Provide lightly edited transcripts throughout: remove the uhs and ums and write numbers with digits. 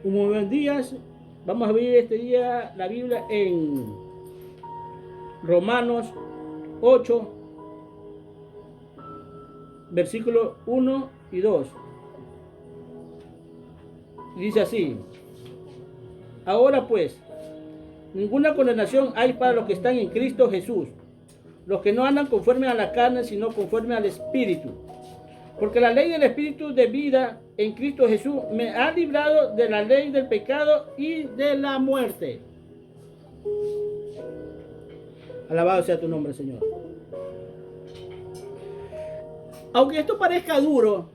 Muy buenos días. Vamos a ver este día la Biblia en Romanos 8, versículos 1 y 2. Dice así: Ahora pues, ninguna condenación hay para los que están en Cristo Jesús, los que no andan conforme a la carne, sino conforme al Espíritu. Porque la ley del Espíritu de vida en Cristo Jesús me ha librado de la ley del pecado y de la muerte. Alabado sea tu nombre, Señor. Aunque esto parezca duro,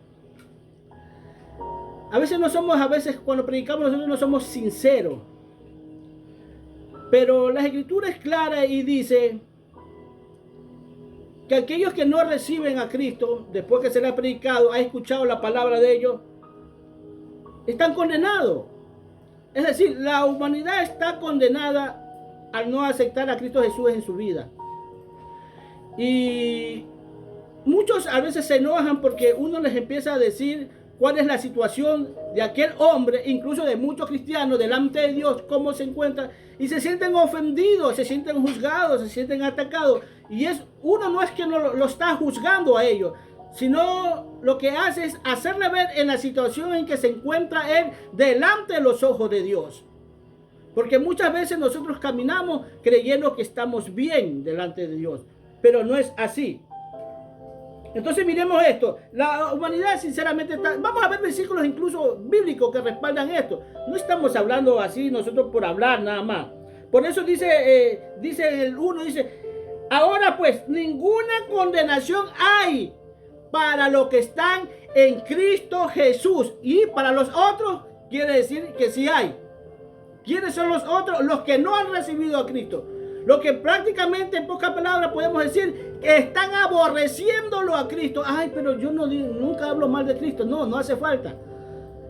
a veces cuando predicamos nosotros no somos sinceros. Pero la Escritura es clara y dice que aquellos que no reciben a Cristo, después que se les ha predicado, ha escuchado la palabra de ellos, están condenados. Es decir, la humanidad está condenada al no aceptar a Cristo Jesús en su vida. Y muchos a veces se enojan porque uno les empieza a decir cuál es la situación de aquel hombre, incluso de muchos cristianos, delante de Dios, cómo se encuentra, y se sienten ofendidos, se sienten juzgados, se sienten atacados. Y uno no es que no lo está juzgando a ellos, sino lo que hace es hacerle ver en la situación en que se encuentra él delante de los ojos de Dios. Porque muchas veces nosotros caminamos creyendo que estamos bien delante de Dios, pero no es así. Entonces miremos esto. La humanidad sinceramente está... Vamos a ver versículos incluso bíblicos que respaldan esto. No estamos hablando así nosotros por hablar nada más. Por eso dice el 1, dice: Ahora pues, ninguna condenación hay para los que están en Cristo Jesús. Y para los otros quiere decir que sí hay. ¿Quiénes son los otros? Los que no han recibido a Cristo. Lo que prácticamente en pocas palabras podemos decir que están aborreciéndolo a Cristo. Ay, pero yo nunca hablo mal de Cristo. No hace falta.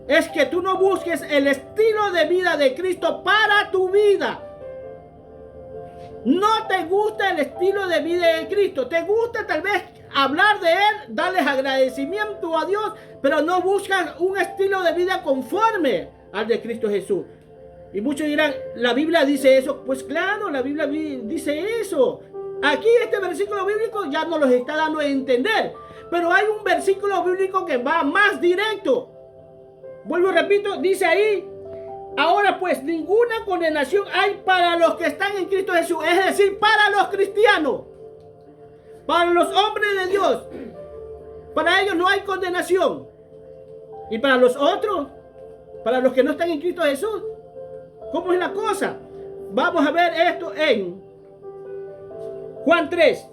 Es que tú no busques el estilo de vida de Cristo para tu vida. No te gusta el estilo de vida de Cristo. Te gusta tal vez hablar de Él, darles agradecimiento a Dios, pero no buscas un estilo de vida conforme al de Cristo Jesús. Y muchos dirán, ¿la Biblia dice eso? Pues claro, la Biblia dice eso. Aquí este versículo bíblico ya nos los está dando a entender. Pero hay un versículo bíblico que va más directo. Vuelvo y repito, dice ahí: Ahora pues, ninguna condenación hay para los que están en Cristo Jesús. Es decir, para los cristianos, para los hombres de Dios. Para ellos no hay condenación. Y para los otros, para los que no están en Cristo Jesús, ¿cómo es la cosa? Vamos a ver esto en Juan 3.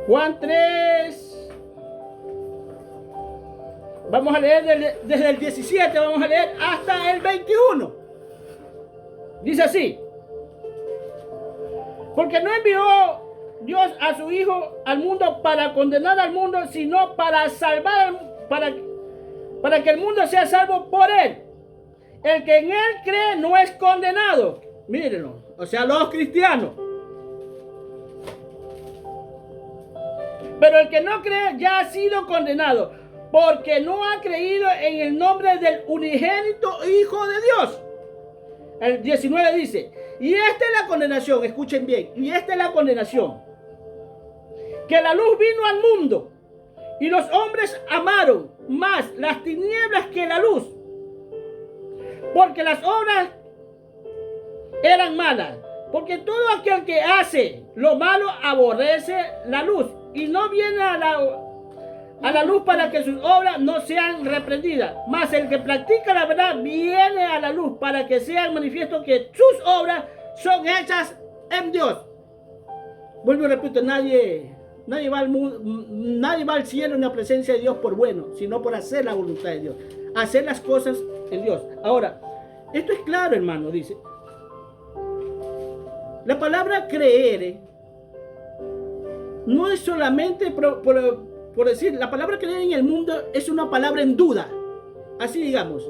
Juan 3. Vamos a leer desde el 17, vamos a leer hasta el 21. Dice así: Porque no envió Dios a su Hijo al mundo para condenar al mundo, sino para salvar, para que el mundo sea salvo por él. El que en él cree no es condenado. Mírenlo, o sea, los cristianos. Pero el que no cree ya ha sido condenado, porque no ha creído en el nombre del unigénito Hijo de Dios. El 19 dice: Y esta es la condenación, escuchen bien, y esta es la condenación, que la luz vino al mundo, y los hombres amaron más las tinieblas que la luz, porque las obras eran malas. Porque todo aquel que hace lo malo aborrece la luz, y no viene a la luz para que sus obras no sean reprendidas. Mas el que practica la verdad viene a la luz para que sean manifiesto que sus obras son hechas en Dios. Vuelvo y repito, nadie va al cielo en la presencia de Dios por bueno, sino por hacer la voluntad de Dios, hacer las cosas en Dios. Ahora, esto es claro, hermano, dice. La palabra creer no es solamente por decir, la palabra creer en el mundo es una palabra en duda, así digamos.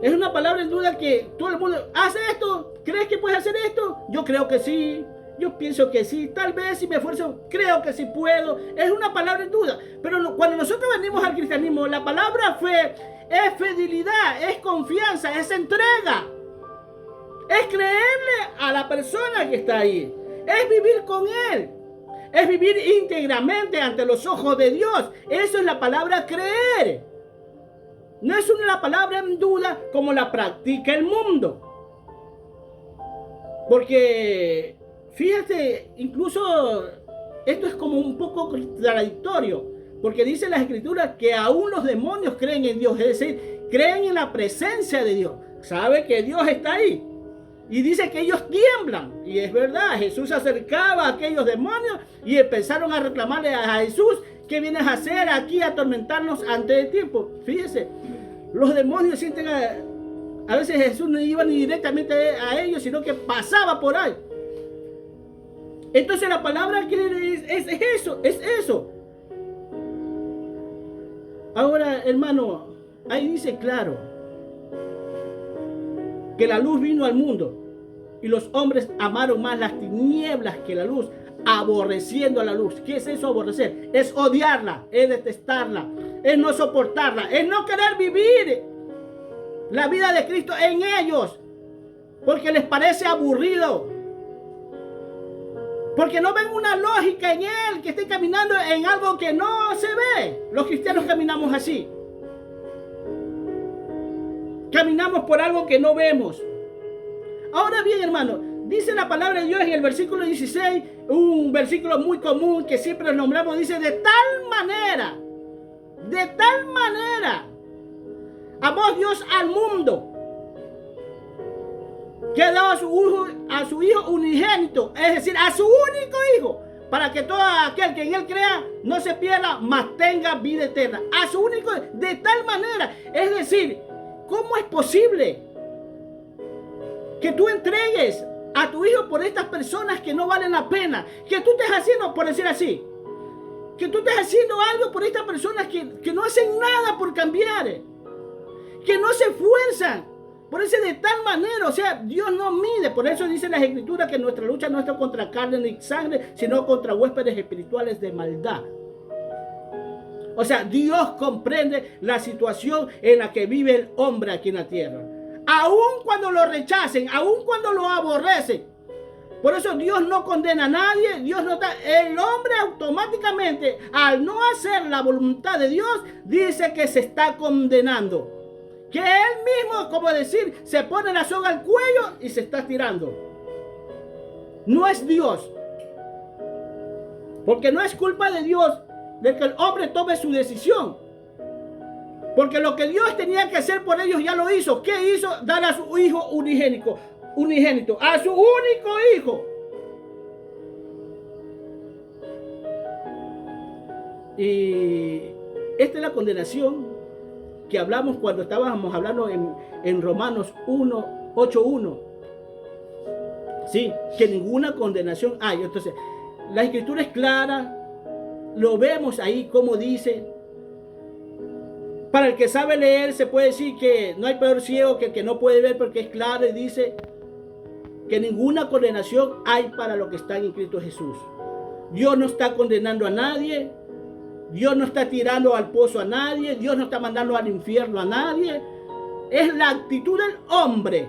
Es una palabra en duda que todo el mundo hace esto. ¿Crees que puedes hacer esto? Yo creo que sí. Yo pienso que sí, tal vez si me esfuerzo, creo que sí puedo. Es una palabra en duda. Pero cuando nosotros venimos al cristianismo, la palabra fe es fidelidad, es confianza, es entrega. Es creerle a la persona que está ahí. Es vivir con Él. Es vivir íntegramente ante los ojos de Dios. Eso es la palabra creer. No es una palabra en duda como la practica el mundo. Porque, fíjate, incluso esto es como un poco contradictorio. Porque dice la Escritura que aún los demonios creen en Dios. Es decir, creen en la presencia de Dios. Sabe que Dios está ahí. Y dice que ellos tiemblan. Y es verdad, Jesús se acercaba a aquellos demonios y empezaron a reclamarle a Jesús: ¿qué vienes a hacer aquí, a atormentarnos antes de tiempo? Fíjese, los demonios sienten a veces Jesús no iba ni directamente a ellos, sino que pasaba por ahí. Entonces la palabra es eso, es eso. Ahora, hermano, ahí dice claro que la luz vino al mundo y los hombres amaron más las tinieblas que la luz, aborreciendo a la luz. ¿Qué es eso, aborrecer? Es odiarla, es detestarla, es no soportarla, es no querer vivir la vida de Cristo en ellos, porque les parece aburrido, porque no ven una lógica en Él, que esté caminando en algo que no se ve. Los cristianos caminamos así. Caminamos por algo que no vemos. Ahora bien, hermano, dice la palabra de Dios en el versículo 16, un versículo muy común que siempre nombramos, dice: de tal manera amó Dios al mundo, que ha dado a su Hijo unigénito, es decir, a su único Hijo, para que todo aquel que en Él crea no se pierda, mas tenga vida eterna. A su único, de tal manera, es decir, ¿cómo es posible que tú entregues a tu hijo por estas personas que no valen la pena? Que tú estés haciendo, por decir así, que tú estés haciendo algo por estas personas que no hacen nada por cambiar, que no se esfuerzan. Por eso, de tal manera, o sea, Dios no mide. Por eso dice las Escrituras que nuestra lucha no está contra carne ni sangre, sino contra huéspedes espirituales de maldad. O sea, Dios comprende la situación en la que vive el hombre aquí en la tierra. Aun cuando lo rechacen, aun cuando lo aborrecen. Por eso Dios no condena a nadie. Dios no está. El hombre automáticamente, al no hacer la voluntad de Dios, dice que se está condenando. Que él mismo, como decir, se pone la soga al cuello y se está tirando. No es Dios. Porque no es culpa de Dios de que el hombre tome su decisión. Porque lo que Dios tenía que hacer por ellos ya lo hizo. ¿Qué hizo? Dar a su Hijo unigénito, a su único Hijo. Y esta es la condenación que hablamos cuando estábamos hablando en Romanos 8:1. Sí, que ninguna condenación hay. Entonces, la Escritura es clara. Lo vemos ahí como dice. Para el que sabe leer se puede decir que no hay peor ciego que el que no puede ver, porque es claro y dice que ninguna condenación hay para los que están en Cristo Jesús. Dios no está condenando a nadie. Dios no está tirando al pozo a nadie. Dios no está mandando al infierno a nadie. Es la actitud del hombre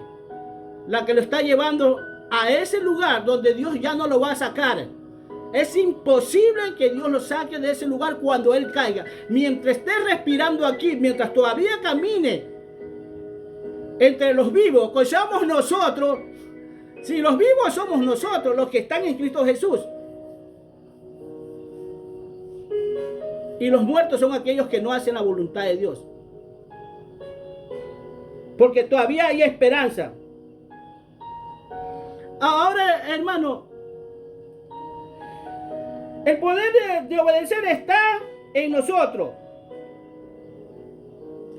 la que lo está llevando a ese lugar donde Dios ya no lo va a sacar. Es imposible que Dios lo saque de ese lugar cuando Él caiga. Mientras esté respirando aquí, mientras todavía camine entre los vivos, que somos nosotros. Si los vivos somos nosotros, los que están en Cristo Jesús. Y los muertos son aquellos que no hacen la voluntad de Dios. Porque todavía hay esperanza. Ahora, hermano, el poder de obedecer está en nosotros.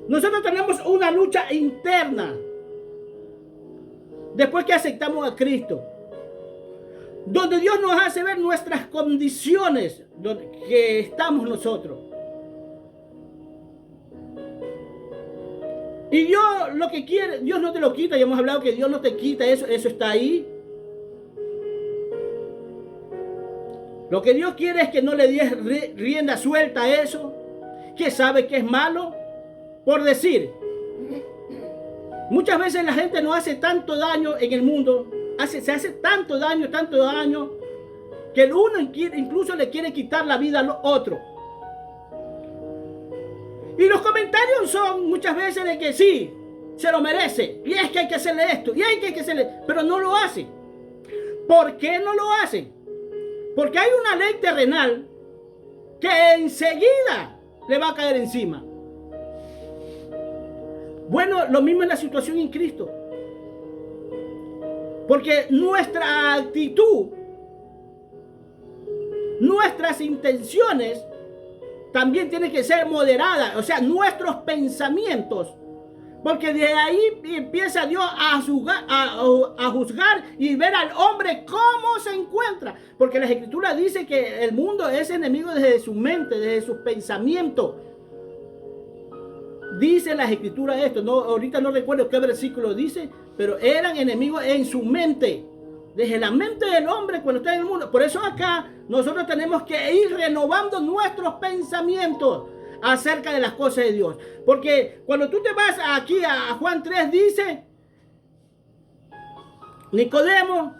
Nosotros tenemos una lucha interna. Después que aceptamos a Cristo. Donde Dios nos hace ver nuestras condiciones donde que estamos nosotros. Y Dios lo que quiere, Dios no te lo quita. Ya hemos hablado que Dios no te quita eso. Eso está ahí. Lo que Dios quiere es que no le des rienda suelta a eso, que sabe que es malo. Por decir, muchas veces la gente no hace tanto daño en el mundo, se hace tanto daño, que el uno incluso le quiere quitar la vida al otro. Y los comentarios son muchas veces de que sí, se lo merece, y es que hay que hacerle esto, y hay que hacerle, pero no lo hace. ¿Por qué no lo hacen? Porque hay una ley terrenal que enseguida le va a caer encima. Bueno, lo mismo es la situación en Cristo. Porque nuestra actitud, nuestras intenciones también tienen que ser moderadas. O sea, nuestros pensamientos. Porque de ahí empieza Dios a juzgar y ver al hombre cómo se encuentra. Porque las Escrituras dicen que el mundo es enemigo desde su mente, desde sus pensamientos. Dice las Escrituras esto. No, ahorita no recuerdo qué versículo dice, pero eran enemigos en su mente. Desde la mente del hombre cuando está en el mundo. Por eso acá nosotros tenemos que ir renovando nuestros pensamientos acerca de las cosas de Dios. Porque cuando tú te vas aquí a Juan 3 dice, Nicodemo,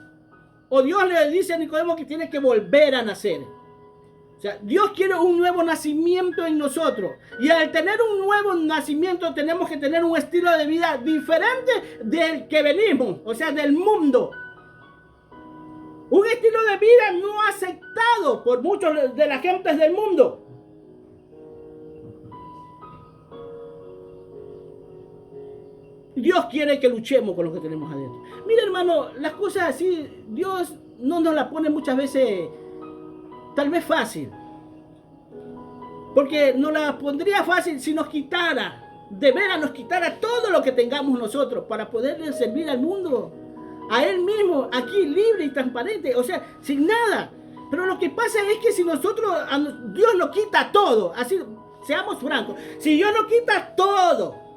o Dios le dice a Nicodemo que tiene que volver a nacer. O sea, Dios quiere un nuevo nacimiento en nosotros. Y al tener un nuevo nacimiento tenemos que tener un estilo de vida diferente del que venimos, o sea, del mundo. Un estilo de vida no aceptado por muchos de las gentes del mundo. Dios quiere que luchemos con lo que tenemos adentro. Mira, hermano, las cosas así, Dios no nos las pone muchas veces, tal vez fácil. Porque nos la pondría fácil si nos quitara, de veras nos quitara todo lo que tengamos nosotros para poderle servir al mundo, a Él mismo, aquí libre y transparente, o sea, sin nada. Pero lo que pasa es que si nosotros, Dios nos quita todo, así, seamos francos, si Dios nos quita todo,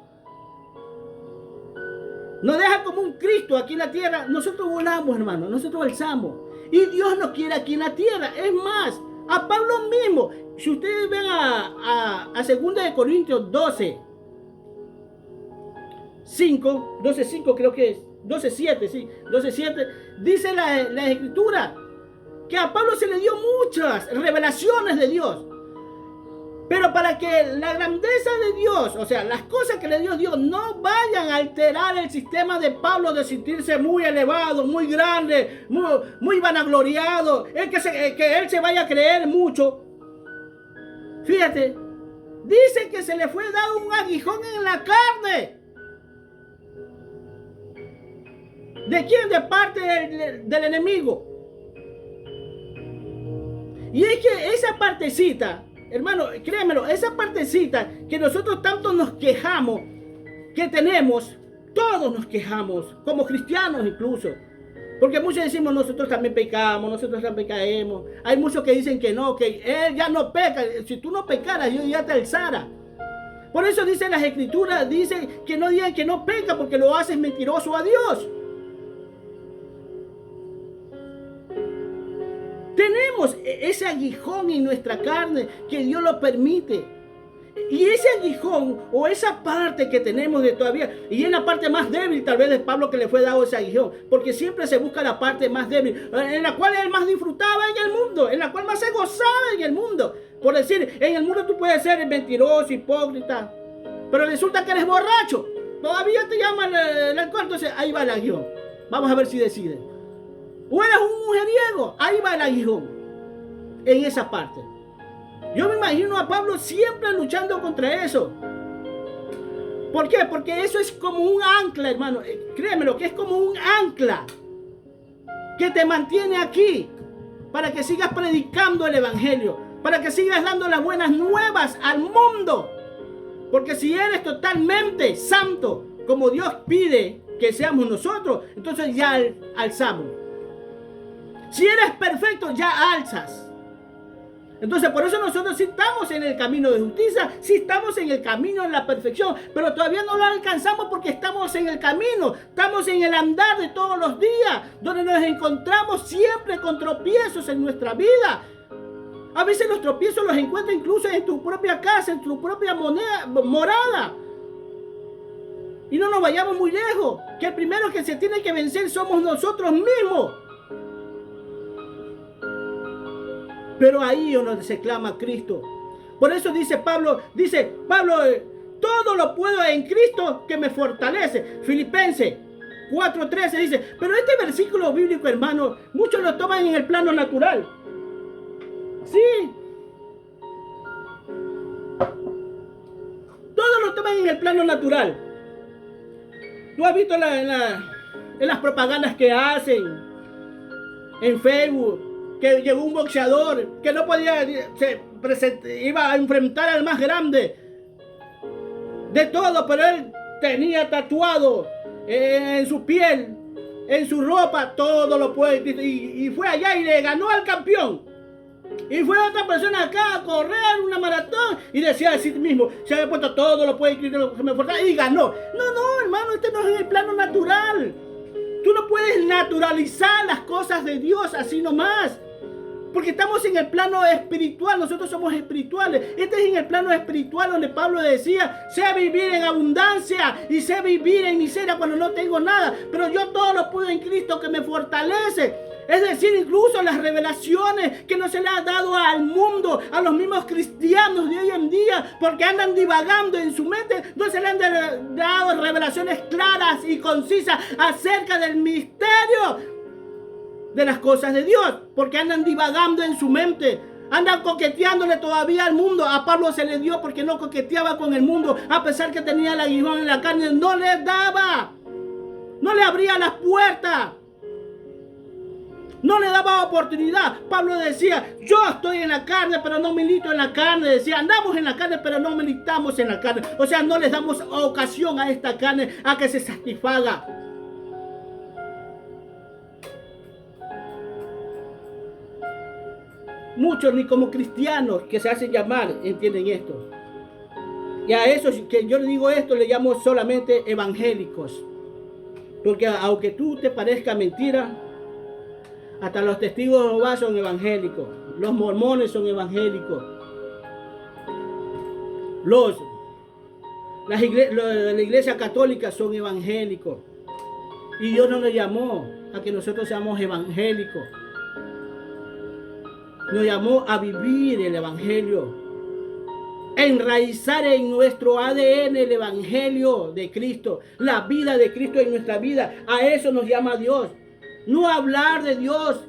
nos deja como un Cristo aquí en la tierra, nosotros volamos, hermano, nosotros alzamos. Y Dios nos quiere aquí en la tierra. Es más, a Pablo mismo, si ustedes ven a 2 de Corintios 12:5 creo que es, 12:7, sí, 12:7, dice la Escritura que a Pablo se le dio muchas revelaciones de Dios. Pero para que la grandeza de Dios, o sea, las cosas que le dio Dios no vayan a alterar el sistema de Pablo de sentirse muy elevado, muy grande, muy vanagloriado, que él se vaya a creer mucho. Fíjate, dice que se le fue dado un aguijón en la carne. ¿De quién? De parte del enemigo. Y es que esa partecita, hermano, créemelo, esa partecita que nosotros tanto nos quejamos, que tenemos, todos nos quejamos, como cristianos incluso. Porque muchos decimos, nosotros también pecamos, nosotros también caemos. Hay muchos que dicen que no, que Él ya no peca. Si tú no pecaras, Dios ya te alzara. Por eso dicen las Escrituras, dicen que no digan que no peca porque lo haces mentiroso a Dios. Tenemos ese aguijón en nuestra carne que Dios lo permite. Y ese aguijón o esa parte que tenemos de todavía, y es la parte más débil tal vez de Pablo que le fue dado ese aguijón, porque siempre se busca la parte más débil, en la cual él más disfrutaba en el mundo, en la cual más se gozaba en el mundo. Por decir, en el mundo tú puedes ser mentiroso, hipócrita, pero resulta que eres borracho, todavía te llaman el alcohol, entonces ahí va el aguijón. Vamos a ver si decide. O eres un mujeriego, ahí va el aguijón, en esa parte. Yo me imagino a Pablo siempre luchando contra eso. ¿Por qué? Porque eso es como un ancla, hermano. Créemelo, que es como un ancla que te mantiene aquí para que sigas predicando el evangelio, para que sigas dando las buenas nuevas al mundo. Porque si eres totalmente santo, como Dios pide que seamos nosotros, entonces ya alzamos. Si eres perfecto, ya alzas. Entonces, por eso nosotros sí estamos en el camino de justicia, sí estamos en el camino de la perfección, pero todavía no lo alcanzamos porque estamos en el camino, estamos en el andar de todos los días, donde nos encontramos siempre con tropiezos en nuestra vida. A veces los tropiezos los encuentras incluso en tu propia casa, en tu propia morada. Y no nos vayamos muy lejos, que el primero que se tiene que vencer somos nosotros mismos. Pero ahí es donde se clama Cristo. Por eso dice Pablo, todo lo puedo en Cristo que me fortalece. Filipenses 4:13 dice, pero este versículo bíblico, hermano, muchos lo toman en el plano natural. Sí. Todos lo toman en el plano natural. Tú has visto en las propagandas que hacen en Facebook, que llegó un boxeador que no podía, iba a enfrentar al más grande de todo, pero él tenía tatuado en su piel, en su ropa, todo lo puede, y fue allá y le ganó al campeón. Y fue otra persona acá a correr una maratón y decía a sí mismo, se había puesto todo lo puede que me fortalece, y ganó. No, hermano, este no es el plano natural. Tú no puedes naturalizar las cosas de Dios así nomás. Porque estamos en el plano espiritual, nosotros somos espirituales. Este es en el plano espiritual donde Pablo decía, sé vivir en abundancia y sé vivir en miseria cuando no tengo nada. Pero yo todo lo puedo en Cristo que me fortalece. Es decir, incluso las revelaciones que no se le ha dado al mundo, a los mismos cristianos de hoy en día, porque andan divagando en su mente, no se le han dado revelaciones claras y concisas acerca del misterio de las cosas de Dios, porque andan divagando en su mente, andan coqueteándole todavía al mundo. A Pablo se le dio porque no coqueteaba con el mundo, a pesar que tenía el aguijón en la carne, no le daba, no le abría las puertas, no le daba oportunidad. Pablo decía, yo estoy en la carne, pero no milito en la carne. Decía, andamos en la carne, pero no militamos en la carne. O sea, no les damos ocasión a esta carne a que se satisfaga. Muchos ni como cristianos que se hacen llamar entienden esto. Y a esos que yo le digo esto le llamo solamente evangélicos. Porque aunque tú te parezca mentira, hasta los testigos de Jehová son evangélicos. Los mormones son evangélicos. De la iglesia católica son evangélicos. Y Dios no nos llamó a que nosotros seamos evangélicos. Nos llamó a vivir el evangelio. Enraizar en nuestro ADN el evangelio de Cristo. La vida de Cristo en nuestra vida. A eso nos llama Dios. No a hablar de Dios.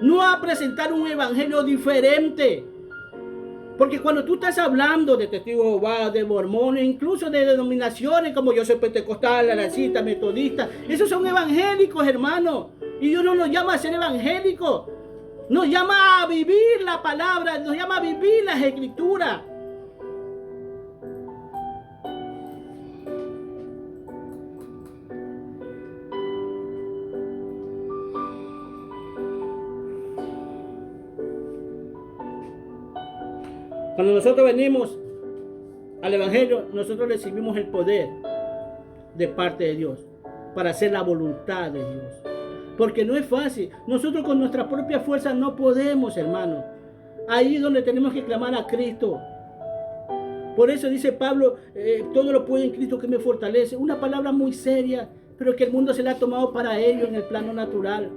No a presentar un evangelio diferente. Porque cuando tú estás hablando de testigos de Jehová, de mormones, incluso de denominaciones como yo soy pentecostal, anacita, metodista, esos son evangélicos, hermano. Y Dios no nos llama a ser evangélicos. Nos llama a vivir la palabra, nos llama a vivir las escrituras. Cuando nosotros venimos al evangelio, nosotros recibimos el poder de parte de Dios para hacer la voluntad de Dios. Porque no es fácil. Nosotros con nuestra propia fuerza no podemos, hermano. Ahí es donde tenemos que clamar a Cristo. Por eso dice Pablo, todo lo puedo en Cristo que me fortalece. Una palabra muy seria, pero que el mundo se la ha tomado para ello en el plano natural.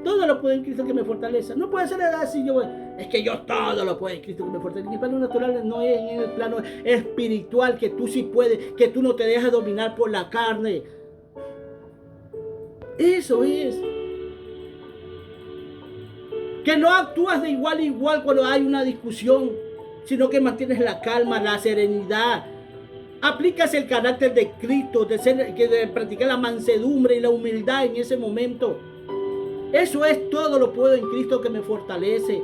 Todo lo puedo en Cristo que me fortalece. No puede ser así, es que yo todo lo puedo en Cristo que me fortalece. En el plano natural no es, en el plano espiritual que tú sí puedes, que tú no te dejas dominar por la carne. Eso es. Que no actúas de igual a igual cuando hay una discusión, sino que mantienes la calma, la serenidad. Aplicas el carácter de Cristo, de practicar la mansedumbre y la humildad en ese momento. Eso es todo lo puedo en Cristo que me fortalece.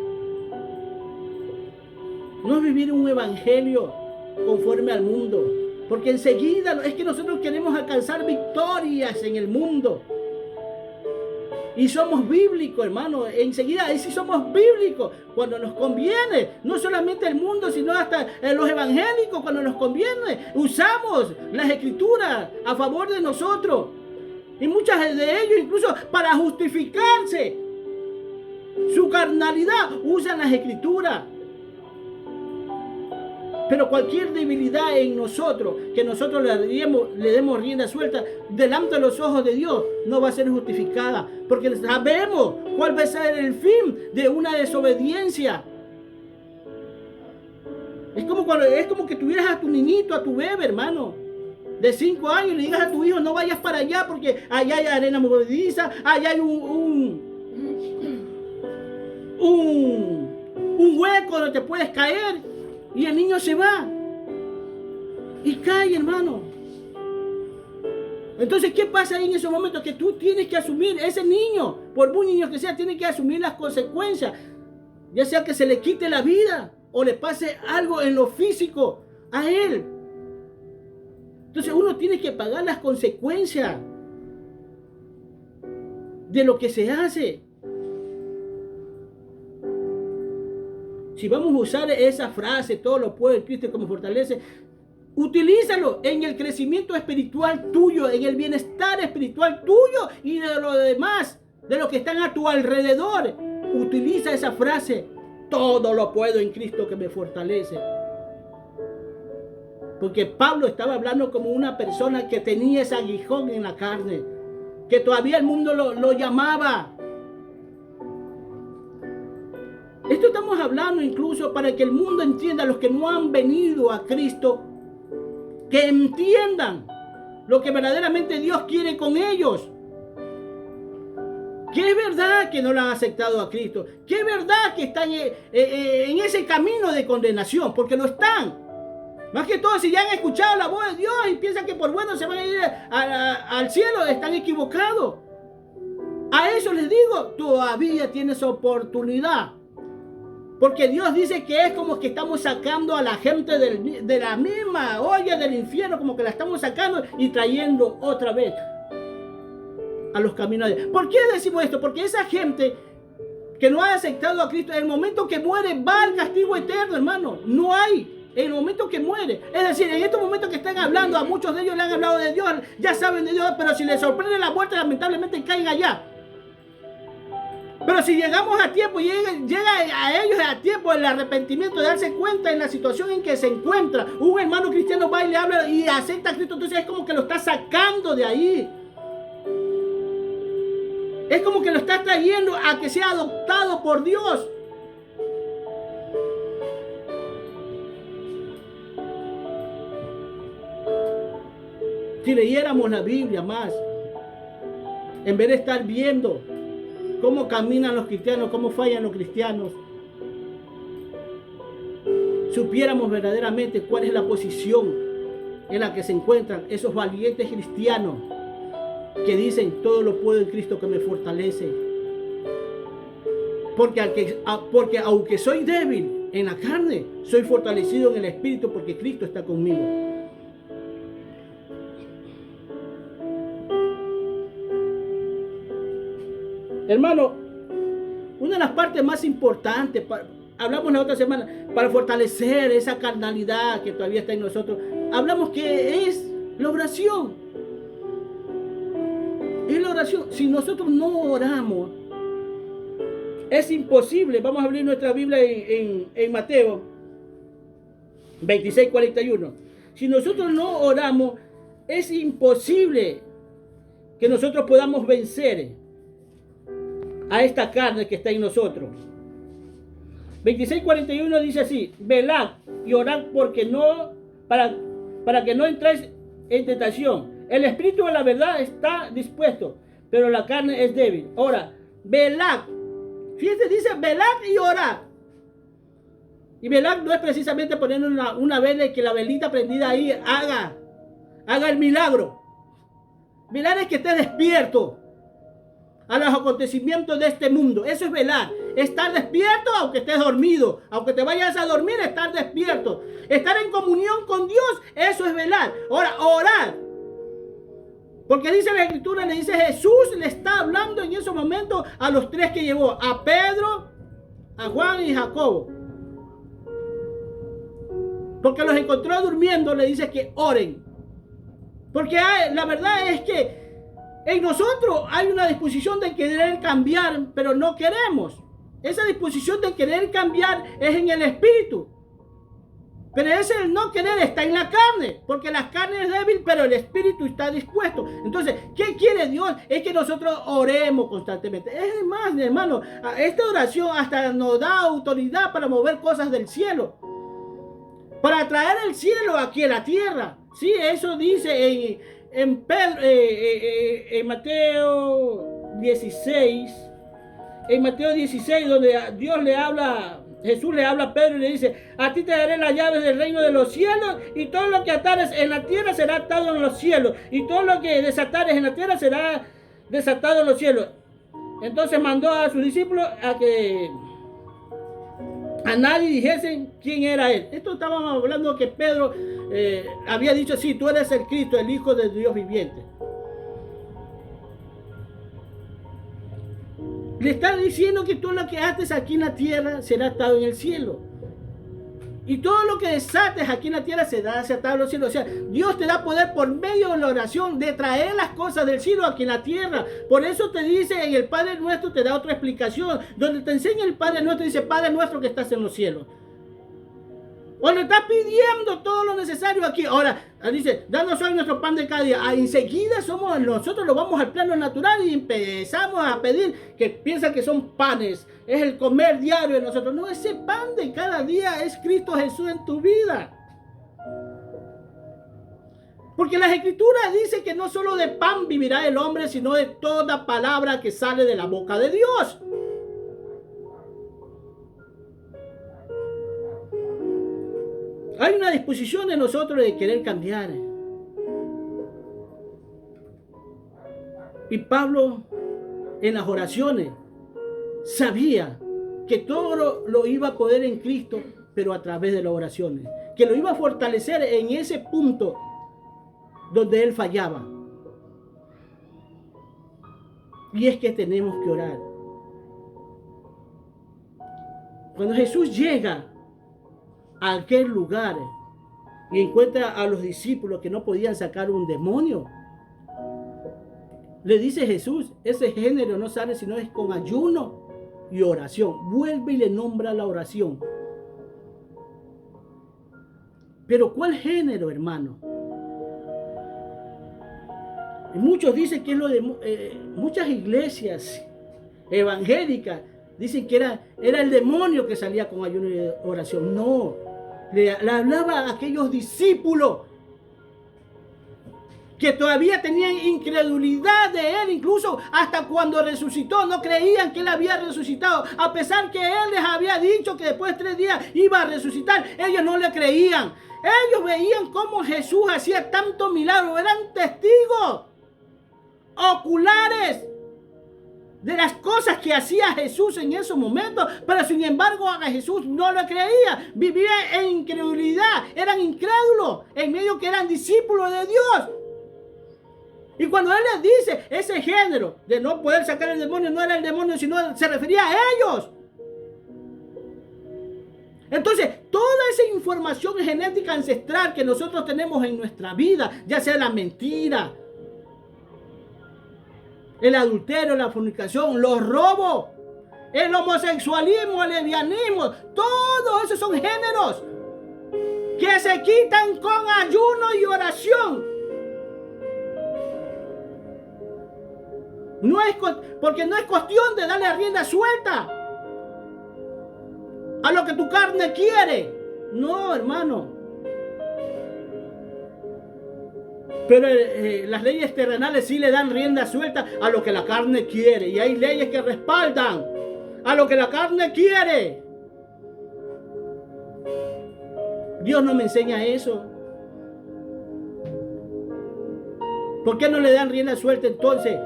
No es vivir un evangelio conforme al mundo. Porque enseguida es que nosotros queremos alcanzar victorias en el mundo. Y somos bíblicos, hermano. Enseguida, ahí sí somos bíblicos. Cuando nos conviene. No solamente el mundo, sino hasta los evangélicos. Cuando nos conviene. Usamos las escrituras a favor de nosotros. Y muchas de ellos incluso para justificarse. Su carnalidad usan las escrituras. Pero cualquier debilidad en nosotros, que nosotros le demos rienda suelta delante de los ojos de Dios, no va a ser justificada. Porque sabemos cuál va a ser el fin de una desobediencia. Es como que tuvieras a tu niñito, a tu bebé, hermano, de 5 años, y le digas a tu hijo: no vayas para allá porque allá hay arena movediza, allá hay un hueco donde te puedes caer. Y el niño se va y cae, hermano. Entonces, ¿qué pasa ahí en esos momentos? Que tú tienes que asumir, ese niño, por muy niño que sea, tiene que asumir las consecuencias. Ya sea que se le quite la vida o le pase algo en lo físico a él. Entonces uno tiene que pagar las consecuencias de lo que se hace. Si vamos a usar esa frase, todo lo puede el Cristo como fortalece, utilízalo en el crecimiento espiritual tuyo, en el bienestar espiritual tuyo y de los demás, de los que están a tu alrededor. Utiliza esa frase: todo lo puedo en Cristo que me fortalece. Porque Pablo estaba hablando como una persona que tenía ese aguijón en la carne, que todavía el mundo lo llamaba. Esto estamos hablando incluso para que el mundo entienda, los que no han venido a Cristo, que entiendan lo que verdaderamente Dios quiere con ellos. Que es verdad que no lo han aceptado a Cristo, que es verdad que están en ese camino de condenación, porque lo están. Más que todo, si ya han escuchado la voz de Dios y piensan que por bueno se van a ir al cielo, están equivocados. A eso les digo, todavía tienes oportunidad. Porque Dios dice que es como que estamos sacando a la gente de la misma olla del infierno, como que la estamos sacando y trayendo otra vez a los caminos de Dios. ¿Por qué decimos esto? Porque esa gente que no ha aceptado a Cristo, en el momento que muere va al castigo eterno, hermano. No hay. En el momento que muere. Es decir, en estos momentos que están hablando, a muchos de ellos le han hablado de Dios, ya saben de Dios, pero si les sorprende la muerte, lamentablemente caen allá. Pero si llegamos a tiempo, llega a ellos a tiempo el arrepentimiento, de darse cuenta en la situación en que se encuentra, un hermano cristiano va y le habla y acepta a Cristo, entonces es como que lo está sacando de ahí. Es como que lo está trayendo a que sea adoptado por Dios. Si leyéramos la Biblia más, en vez de estar viendo cómo caminan los cristianos, cómo fallan los cristianos, supiéramos verdaderamente cuál es la posición en la que se encuentran esos valientes cristianos que dicen: todo lo puedo en Cristo que me fortalece. Porque aunque soy débil en la carne, soy fortalecido en el espíritu porque Cristo está conmigo. Hermano, una de las partes más importantes, hablamos la otra semana, para fortalecer esa carnalidad que todavía está en nosotros, hablamos que es la oración. Es la oración. Si nosotros no oramos, es imposible. Vamos a abrir nuestra Biblia en Mateo 26:41. Si nosotros no oramos, es imposible que nosotros podamos vencer a esta carne que está en nosotros. 26:41 dice así: velad y orad para que no entréis en tentación. El espíritu de la verdad está dispuesto, pero la carne es débil. Ahora, velad. Fíjense, dice velad y orad. Y velad no es precisamente poner una vela y que la velita prendida ahí haga el milagro. Velar es que estés despierto a los acontecimientos de este mundo. Eso es velar. Estar despierto aunque estés dormido. Aunque te vayas a dormir, estar despierto. Estar en comunión con Dios, eso es velar. Ahora, orar. Porque dice la Escritura, le dice Jesús, le está hablando en esos momentos a los tres que llevó. A Pedro, a Juan y Jacobo. Porque los encontró durmiendo, le dice que oren. Porque la verdad es que en nosotros hay una disposición de querer cambiar, pero no queremos. Esa disposición de querer cambiar es en el espíritu. Pero ese el no querer está en la carne, porque la carne es débil, pero el espíritu está dispuesto. Entonces, ¿qué quiere Dios? Es que nosotros oremos constantemente. Es más, hermano, esta oración hasta nos da autoridad para mover cosas del cielo, para traer el cielo aquí a la tierra. Sí, eso dice en Mateo 16. En Mateo 16, donde Jesús le habla a Pedro y le dice: a ti te daré las llaves del reino de los cielos, y todo lo que atares en la tierra será atado en los cielos, y todo lo que desatares en la tierra será desatado en los cielos. Entonces mandó a sus discípulos a que a nadie dijesen quién era él. Esto estábamos hablando que Pedro había dicho: sí, tú eres el Cristo, el Hijo del Dios viviente. Le está diciendo que todo lo que ates aquí en la tierra será atado en el cielo. Y todo lo que desates aquí en la tierra será atado en los cielos. O sea, Dios te da poder por medio de la oración de traer las cosas del cielo aquí en la tierra. Por eso te dice en el Padre Nuestro, te da otra explicación. Donde te enseña el Padre Nuestro, dice: Padre Nuestro que estás en los cielos. Cuando está pidiendo todo lo necesario aquí. Ahora, dice: danos hoy nuestro pan de cada día. Enseguida nosotros lo vamos al plano natural y empezamos a pedir, que piensan que son panes. Es el comer diario de nosotros. No, ese pan de cada día es Cristo Jesús en tu vida. Porque las Escrituras dicen que no solo de pan vivirá el hombre, sino de toda palabra que sale de la boca de Dios. Hay una disposición de nosotros de querer cambiar. Y Pablo, en las oraciones, sabía que todo lo iba a poder en Cristo, pero a través de las oraciones. Que lo iba a fortalecer en ese punto donde él fallaba. Y es que tenemos que orar. Cuando Jesús llega a aquel lugar y encuentra a los discípulos que no podían sacar un demonio, le dice Jesús: ese género no sale sino es con ayuno y oración. Vuelve y le nombra la oración. Pero ¿cuál género, hermano? Y muchos dicen que es lo de muchas iglesias evangélicas dicen que era el demonio que salía con ayuno y oración. No, le hablaba a aquellos discípulos que todavía tenían incredulidad de él, incluso hasta cuando resucitó, no creían que él había resucitado, a pesar que él les había dicho que después de 3 días iba a resucitar. Ellos no le creían. Ellos veían cómo Jesús hacía tantos milagros, eran testigos oculares de las cosas que hacía Jesús en esos momentos, pero sin embargo a Jesús no lo creía, vivía en incredulidad, eran incrédulos, en medio que eran discípulos de Dios. Y cuando él les dice ese género de no poder sacar el demonio, no era el demonio, sino se refería a ellos. Entonces, toda esa información genética ancestral que nosotros tenemos en nuestra vida, ya sea la mentira, el adulterio, la fornicación, los robos, el homosexualismo, el lesbianismo, todos esos son géneros que se quitan con ayuno y oración. Porque no es cuestión de darle rienda suelta a lo que tu carne quiere. No, hermano. Pero las leyes terrenales sí le dan rienda suelta a lo que la carne quiere. Y hay leyes que respaldan a lo que la carne quiere. Dios no me enseña eso. ¿Por qué no le dan rienda suelta entonces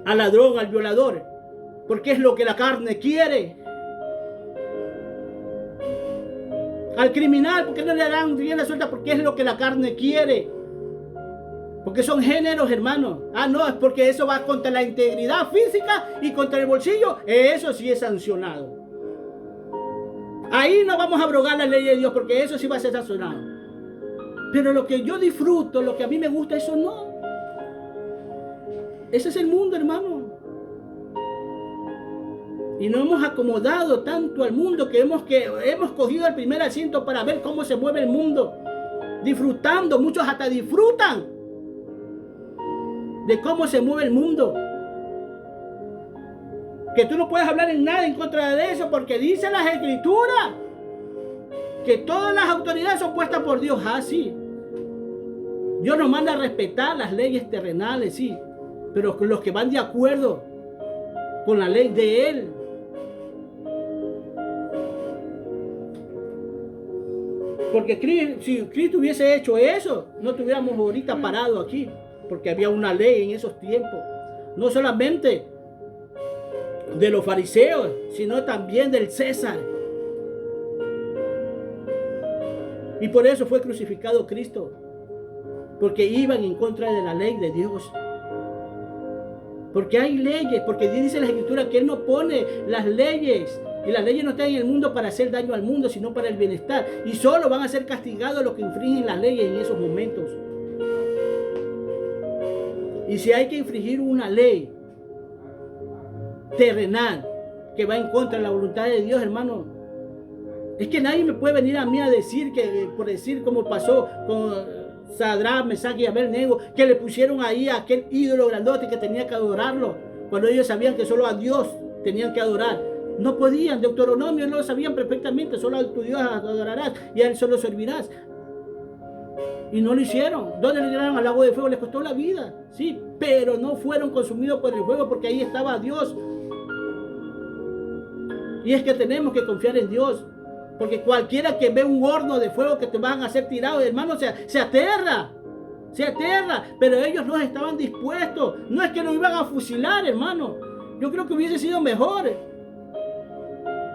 al ladrón, al violador? Porque es lo que la carne quiere. Al criminal, ¿por qué no le dan rienda suelta? Porque es lo que la carne quiere. Porque son géneros, hermanos. No, es porque eso va contra la integridad física y contra el bolsillo. Eso sí es sancionado. Ahí no vamos a abrogar la ley de Dios, porque eso sí va a ser sancionado. Pero lo que yo disfruto, lo que a mí me gusta, eso no. Ese es el mundo, hermano. Y nos hemos acomodado tanto al mundo que hemos cogido el primer asiento para ver cómo se mueve el mundo. Disfrutando, muchos hasta disfrutan de cómo se mueve el mundo. Que tú no puedes hablar en nada en contra de eso, porque dice las Escrituras que todas las autoridades son puestas por Dios. Ah, sí. Dios nos manda a respetar las leyes terrenales, sí, pero los que van de acuerdo con la ley de Él. Porque si Cristo hubiese hecho eso, no estuviéramos ahorita parados aquí, porque había una ley en esos tiempos. No solamente de los fariseos, sino también del César. Y por eso fue crucificado Cristo, porque iban en contra de la ley de Dios. Porque hay leyes, porque dice la Escritura que Él no pone las leyes, y las leyes no están en el mundo para hacer daño al mundo, sino para el bienestar. Y solo van a ser castigados los que infringen las leyes en esos momentos. Y si hay que infringir una ley terrenal que va en contra de la voluntad de Dios, hermano, es que nadie me puede venir a mí a decir que, por decir como pasó con Sadrach, Mesach y Abednego, que le pusieron ahí a aquel ídolo grandote que tenía que adorarlo, cuando ellos sabían que solo a Dios tenían que adorar. No podían, Deuteronomio no lo sabían perfectamente, solo a tu Dios adorarás y a Él solo servirás. Y no lo hicieron. ¿Dónde le tiraron al lago de fuego? Les costó la vida, sí, pero no fueron consumidos por el fuego, porque ahí estaba Dios. Y es que tenemos que confiar en Dios, porque cualquiera que ve un horno de fuego que te van a hacer tirado, hermano, se aterra. Se aterra, pero ellos no estaban dispuestos. No es que lo iban a fusilar, hermano. Yo creo que hubiese sido mejor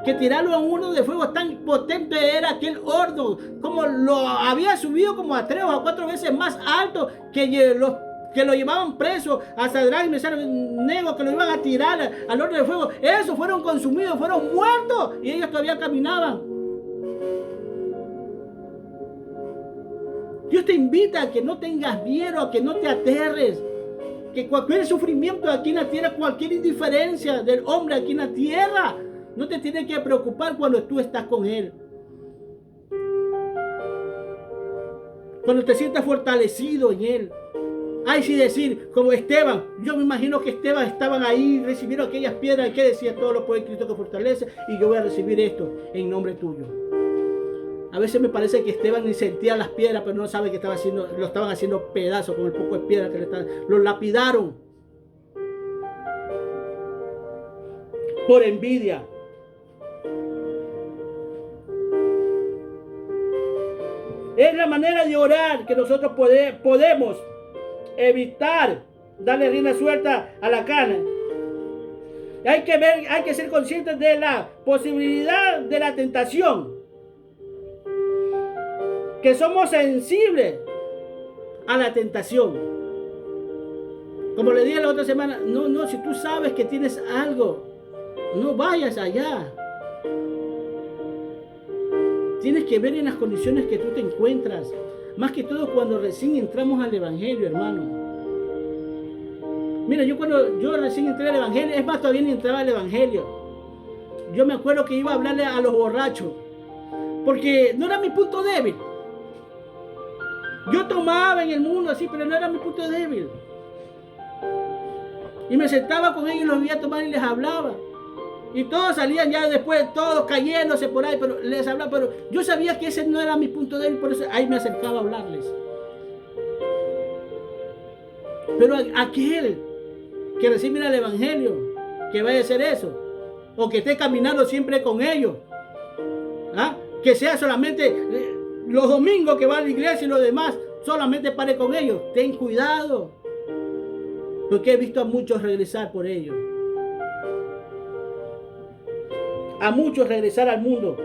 que tirarlo a un horno de fuego. Tan potente era aquel horno, como lo había subido como a 3 o 4 veces más alto, que lo llevaban preso a Sadrach, Mesach y Abednego, que lo iban a tirar al horno de fuego. Esos fueron consumidos, fueron muertos, y ellos todavía caminaban. Dios te invita a que no tengas miedo, a que no te aterres, que cualquier sufrimiento aquí en la tierra, cualquier indiferencia del hombre aquí en la tierra, no te tiene que preocupar cuando tú estás con Él. Cuando te sientas fortalecido en Él. Ay, sí, decir, como Esteban, yo me imagino que Esteban estaban ahí, recibieron aquellas piedras, que decía, todo lo puede Cristo que fortalece, y yo voy a recibir esto en nombre tuyo. A veces me parece que Esteban ni sentía las piedras, pero no sabe que lo estaban haciendo pedazos con el poco de piedra que lo lapidaron. Por envidia. Es la manera de orar que nosotros podemos evitar darle rienda suelta a la carne. Hay que ser conscientes de la posibilidad de la tentación. Que somos sensibles a la tentación. Como le dije la otra semana, no, si tú sabes que tienes algo, no vayas allá. Tienes que ver en las condiciones que tú te encuentras. Más que todo cuando recién entramos al Evangelio, hermano. Mira, cuando yo recién entré al Evangelio, es más, todavía ni entraba al Evangelio. Yo me acuerdo que iba a hablarle a los borrachos, porque no era mi punto débil. Yo tomaba en el mundo así, pero no era mi punto débil. Y me sentaba con ellos, los veía tomar y les hablaba. Y todos salían ya después, todos cayéndose por ahí, pero les hablaba. Pero yo sabía que ese no era mi punto débil, por eso ahí me acercaba a hablarles. Pero aquel que recibe el Evangelio, que vaya a hacer eso, o que esté caminando siempre con ellos, ¿ah? Que sea solamente los domingos que va a la iglesia y los demás, solamente pare con ellos. Ten cuidado, porque he visto a muchos regresar por ellos. A muchos regresar al mundo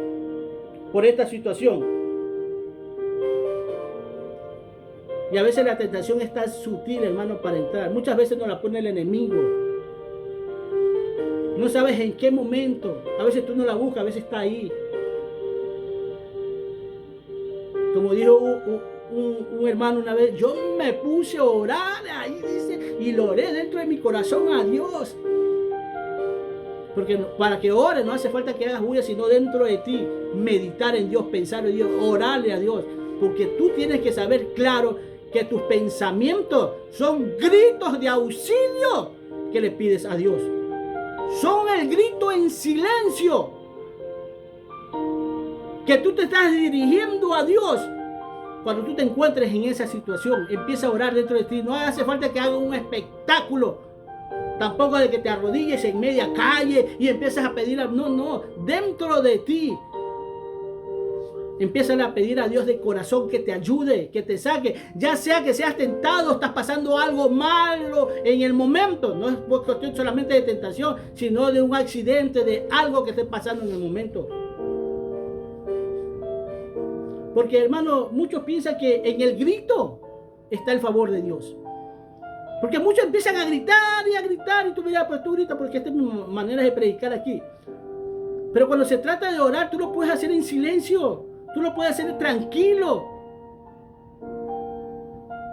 por esta situación. Y a veces la tentación es tan sutil, hermano, para entrar. Muchas veces nos la pone el enemigo. No sabes en qué momento. A veces tú no la buscas, a veces está ahí. Como dijo un hermano una vez, yo me puse a orar, ahí dice, y lo oré dentro de mi corazón a Dios. Porque para que ores no hace falta que hagas bulla, sino dentro de ti meditar en Dios, pensar en Dios, orarle a Dios. Porque tú tienes que saber claro que tus pensamientos son gritos de auxilio que le pides a Dios. Son el grito en silencio que tú te estás dirigiendo a Dios. Cuando tú te encuentres en esa situación, empieza a orar dentro de ti. No hace falta que hagas un espectáculo. Tampoco de que te arrodilles en media calle y empiezas a pedir. No. Dentro de ti. Empieza a pedir a Dios de corazón que te ayude, que te saque. Ya sea que seas tentado, estás pasando algo malo en el momento. No es cuestión solamente de tentación, sino de un accidente, de algo que esté pasando en el momento. Porque, hermano, muchos piensan que en el grito está el favor de Dios. Porque muchos empiezan a gritar, y tú miras, pues tú gritas, porque esta es mi manera de predicar aquí. Pero cuando se trata de orar, tú lo puedes hacer en silencio. Tú lo puedes hacer tranquilo.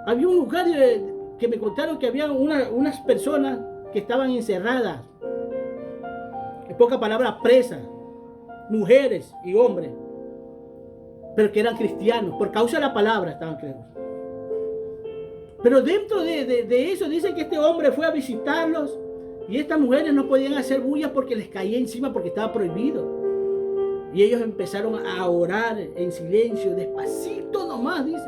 Había un lugar que me contaron que había unas personas que estaban encerradas. En pocas palabras, presas. Mujeres y hombres. Pero que eran cristianos. Por causa de la palabra estaban creados. Pero dentro de eso dice que este hombre fue a visitarlos. Y estas mujeres no podían hacer bulla porque les caía encima porque estaba prohibido. Y ellos empezaron a orar en silencio, despacito nomás, dice.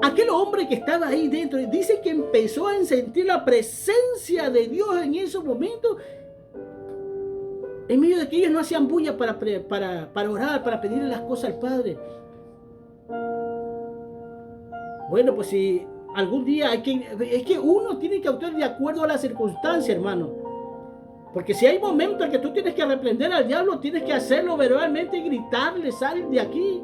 Aquel hombre que estaba ahí dentro, dice que empezó a sentir la presencia de Dios en esos momentos. En medio de que ellos no hacían bulla para orar, para pedirle las cosas al Padre. Bueno, pues si algún día es que uno tiene que actuar de acuerdo a la circunstancia, hermano. Porque si hay momentos en que tú tienes que reprender al diablo, tienes que hacerlo verbalmente y gritarle, sal de aquí.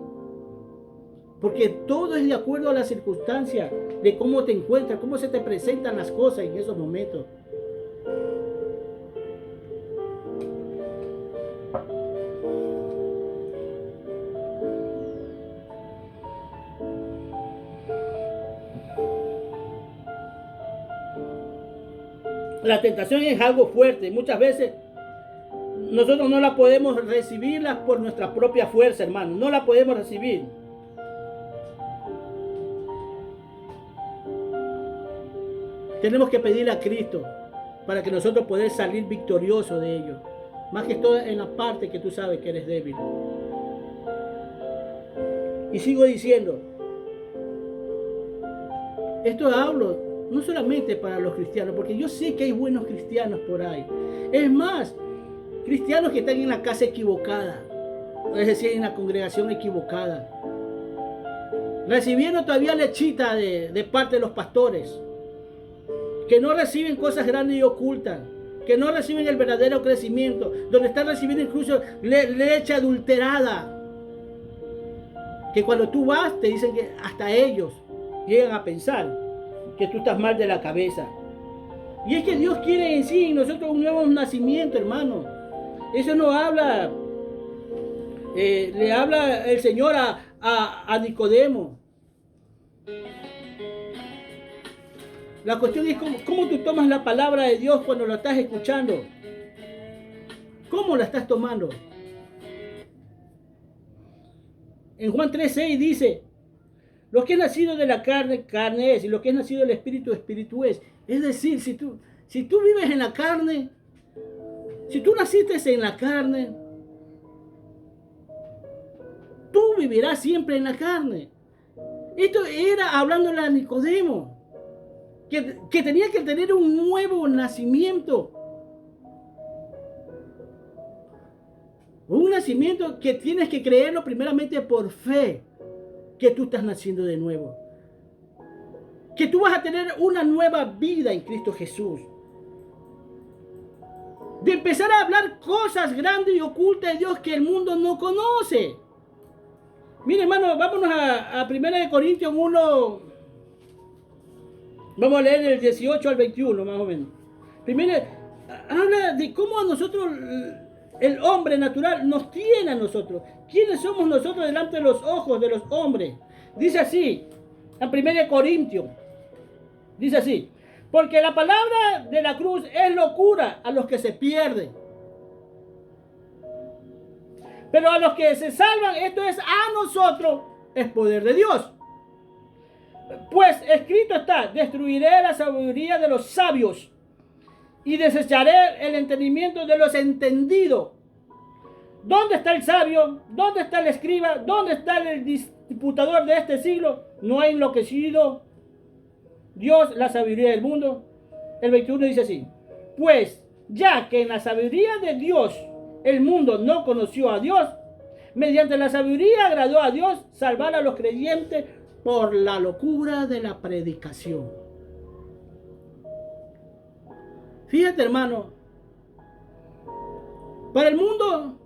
Porque todo es de acuerdo a la circunstancia, de cómo te encuentras, cómo se te presentan las cosas en esos momentos. La tentación es algo fuerte. Muchas veces nosotros no la podemos recibirla por nuestra propia fuerza, hermano. No la podemos recibir. Tenemos que pedirle a Cristo para que nosotros podamos salir victoriosos de ello. Más que todo en la parte que tú sabes que eres débil. Y sigo diciendo, esto hablo no solamente para los cristianos, porque yo sé que hay buenos cristianos por ahí. Es más, cristianos que están en la casa equivocada, es decir, en la congregación equivocada, recibiendo todavía lechita de parte de los pastores, que no reciben cosas grandes y ocultas, que no reciben el verdadero crecimiento, donde están recibiendo incluso leche adulterada, que cuando tú vas te dicen que hasta ellos llegan a pensar que tú estás mal de la cabeza. Y es que Dios quiere en sí en nosotros un nuevo nacimiento, hermano. Eso no habla, le habla el Señor a Nicodemo. La cuestión es cómo tú tomas la palabra de Dios cuando la estás escuchando. ¿Cómo la estás tomando? En Juan 3:6 dice, lo que es nacido de la carne, carne es, y lo que es nacido del Espíritu, Espíritu es. Es decir, si tú vives en la carne, si tú naciste en la carne, tú vivirás siempre en la carne. Esto era hablándole a Nicodemo, que tenía que tener un nuevo nacimiento. Un nacimiento que tienes que creerlo primeramente por fe, que tú estás naciendo de nuevo. Que tú vas a tener una nueva vida en Cristo Jesús. De empezar a hablar cosas grandes y ocultas de Dios que el mundo no conoce. Mire, hermano, vámonos a 1 Corintios 1. Vamos a leer del 18 al 21, más o menos. Primero, habla de cómo a nosotros, el hombre natural, nos tiene a nosotros. ¿Quiénes somos nosotros delante de los ojos de los hombres? Dice así, en 1 Corintios, dice así, porque la palabra de la cruz es locura a los que se pierden. Pero a los que se salvan, esto es a nosotros, es poder de Dios. Pues escrito está: destruiré la sabiduría de los sabios y desecharé el entendimiento de los entendidos. ¿Dónde está el sabio? ¿Dónde está el escriba? ¿Dónde está el disputador de este siglo? ¿No ha enloquecido Dios la sabiduría del mundo? El 21 dice así: pues ya que en la sabiduría de Dios el mundo no conoció a Dios, mediante la sabiduría agradó a Dios salvar a los creyentes por la locura de la predicación. Fíjate, hermano, para el mundo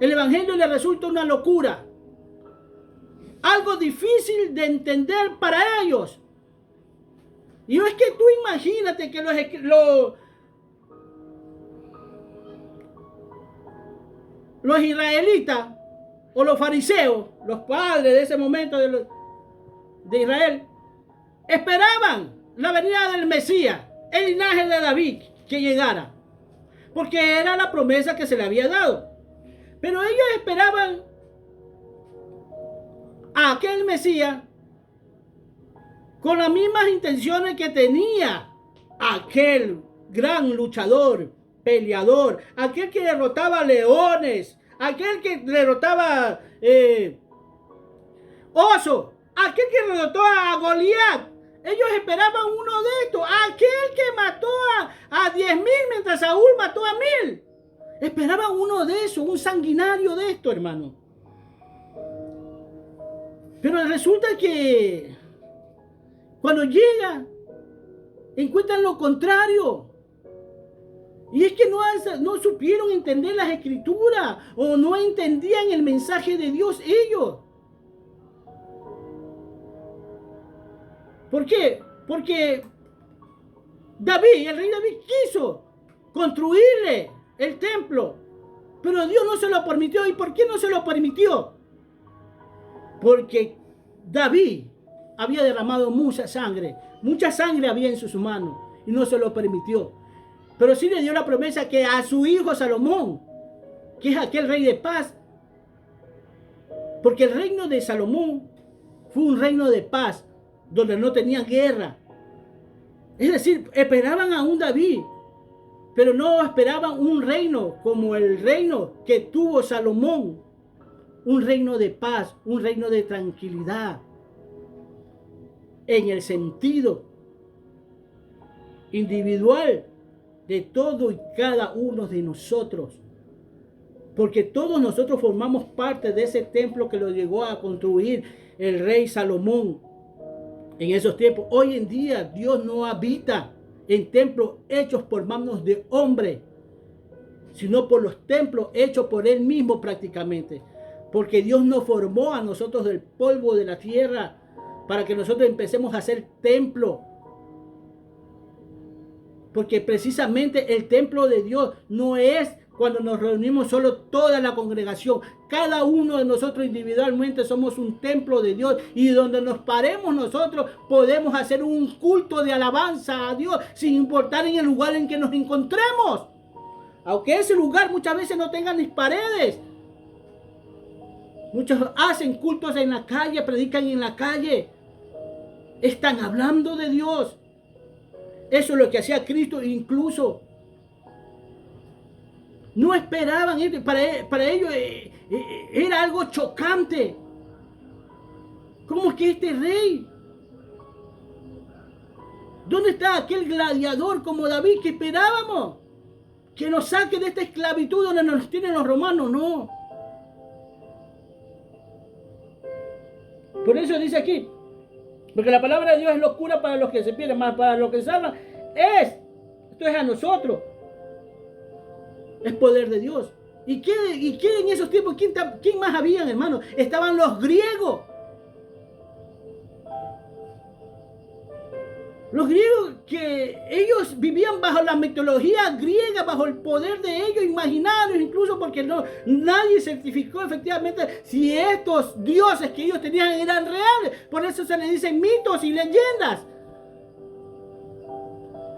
el evangelio le resulta una locura, algo difícil de entender para ellos. Y no es que tú imagínate que los israelitas o los fariseos, los padres de ese momento de Israel, esperaban la venida del Mesías, el linaje de David, que llegara, porque era la promesa que se le había dado. Pero ellos esperaban a aquel Mesías con las mismas intenciones que tenía aquel gran luchador, peleador, aquel que derrotaba leones, aquel que derrotaba oso, aquel que derrotó a Goliat. Ellos esperaban uno de estos, aquel que mató a 10,000 mientras Saúl mató a 1,000. Esperaban uno de esos, un sanguinario de esto, hermano. Pero resulta que cuando llega, encuentran lo contrario. Y es que no supieron entender las escrituras o no entendían el mensaje de Dios ellos. ¿Por qué? Porque el rey David quiso construirle el templo, pero Dios no se lo permitió. ¿Y por qué no se lo permitió? Porque David había derramado mucha sangre había en sus manos y no se lo permitió. Pero sí le dio la promesa que a su hijo Salomón, que es aquel rey de paz, porque el reino de Salomón fue un reino de paz, donde no tenían guerra. Es decir, esperaban a un David, pero no esperaban un reino como el reino que tuvo Salomón. Un reino de paz, un reino de tranquilidad, en el sentido individual de todo y cada uno de nosotros. Porque todos nosotros formamos parte de ese templo que lo llegó a construir el rey Salomón en esos tiempos. Hoy en día Dios no habita en templos hechos por manos de hombre, sino por los templos hechos por Él mismo prácticamente. Porque Dios nos formó a nosotros del polvo de la tierra para que nosotros empecemos a hacer templo. Porque precisamente el templo de Dios no es cuando nos reunimos solo toda la congregación. Cada uno de nosotros individualmente somos un templo de Dios, y donde nos paremos nosotros podemos hacer un culto de alabanza a Dios sin importar en el lugar en que nos encontremos. Aunque ese lugar muchas veces no tenga ni paredes. Muchos hacen cultos en la calle, predican en la calle. Están hablando de Dios. Eso es lo que hacía Cristo incluso. No esperaban, para ellos era algo chocante. ¿Cómo que este rey? ¿Dónde está aquel gladiador como David que esperábamos? Que nos saque de esta esclavitud donde nos tienen los romanos. No. Por eso dice aquí, porque la palabra de Dios es locura para los que se pierden, más para los que se salvan. Esto es a nosotros. Es poder de Dios. ¿Y qué en esos tiempos? ¿Quién más habían, hermano? Estaban los griegos. Los griegos, que ellos vivían bajo la mitología griega, bajo el poder de ellos imaginarios, incluso porque nadie certificó efectivamente si estos dioses que ellos tenían eran reales. Por eso se les dicen mitos y leyendas.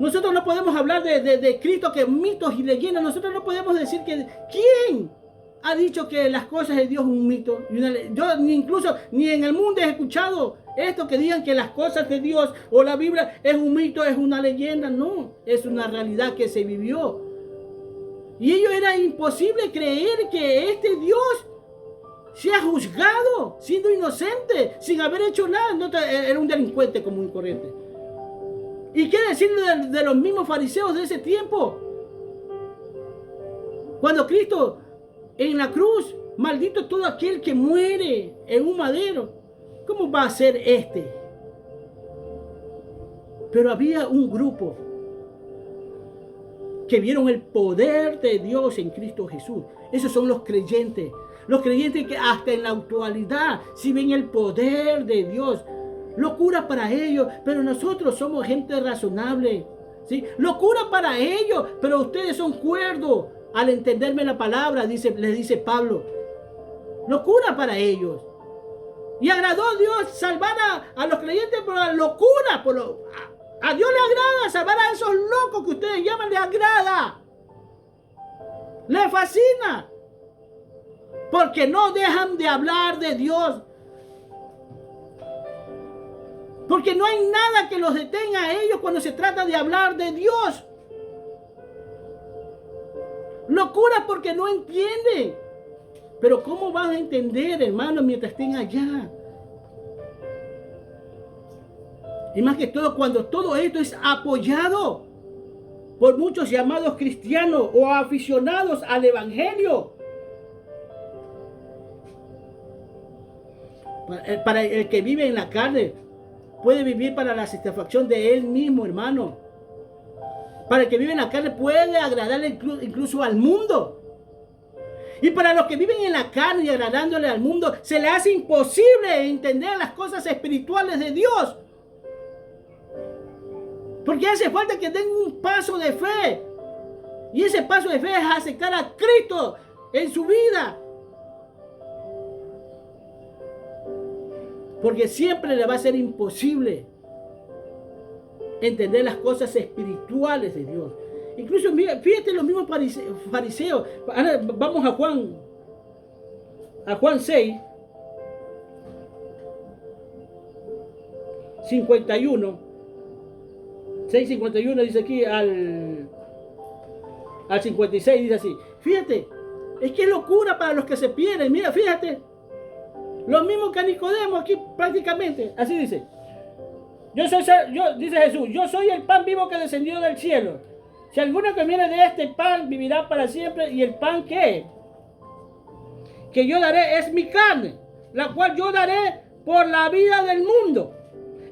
Nosotros no podemos hablar de Cristo que mitos y leyendas. Nosotros no podemos decir que ¿quién ha dicho que las cosas de Dios es un mito? Yo incluso ni en el mundo he escuchado esto que digan que las cosas de Dios o la Biblia es un mito, es una leyenda. No, es una realidad que se vivió. Y ello era imposible creer que este Dios sea juzgado siendo inocente, sin haber hecho nada. No, era un delincuente común y corriente. ¿Y qué decir de los mismos fariseos de ese tiempo? Cuando Cristo en la cruz, maldito todo aquel que muere en un madero, ¿cómo va a ser este? Pero había un grupo que vieron el poder de Dios en Cristo Jesús. Esos son los creyentes. Los creyentes que hasta en la actualidad sí ven el poder de Dios. Locura para ellos, pero nosotros somos gente razonable. ¿Sí? Locura para ellos, pero ustedes son cuerdos. Al entenderme la palabra, les dice Pablo. Locura para ellos. Y agradó a Dios salvar a los creyentes por la locura. A Dios le agrada salvar a esos locos que ustedes llaman, le agrada. Le fascina. Porque no dejan de hablar de Dios. Porque no hay nada que los detenga a ellos cuando se trata de hablar de Dios. Locura porque no entienden. Pero ¿cómo van a entender, hermanos, mientras estén allá? Y más que todo, cuando todo esto es apoyado por muchos llamados cristianos o aficionados al evangelio. Para el que vive en la carne, puede vivir para la satisfacción de él mismo, hermano. Para el que vive en la carne puede agradarle incluso al mundo. Y para los que viven en la carne y agradándole al mundo, se le hace imposible entender las cosas espirituales de Dios. Porque hace falta que den un paso de fe. Y ese paso de fe es aceptar a Cristo en su vida. Porque siempre le va a ser imposible entender las cosas espirituales de Dios. Incluso, fíjate los mismos fariseos. Ahora vamos a Juan 6, 51. 6:51 dice aquí al 56 dice así. Fíjate, es que es locura para los que se pierden. Mira, fíjate. Lo mismo que a Nicodemo aquí prácticamente. Así dice. Dice Jesús, yo soy el pan vivo que descendió del cielo. Si alguno comiere de este pan, vivirá para siempre. ¿Y el pan qué? Que yo daré es mi carne, la cual yo daré por la vida del mundo.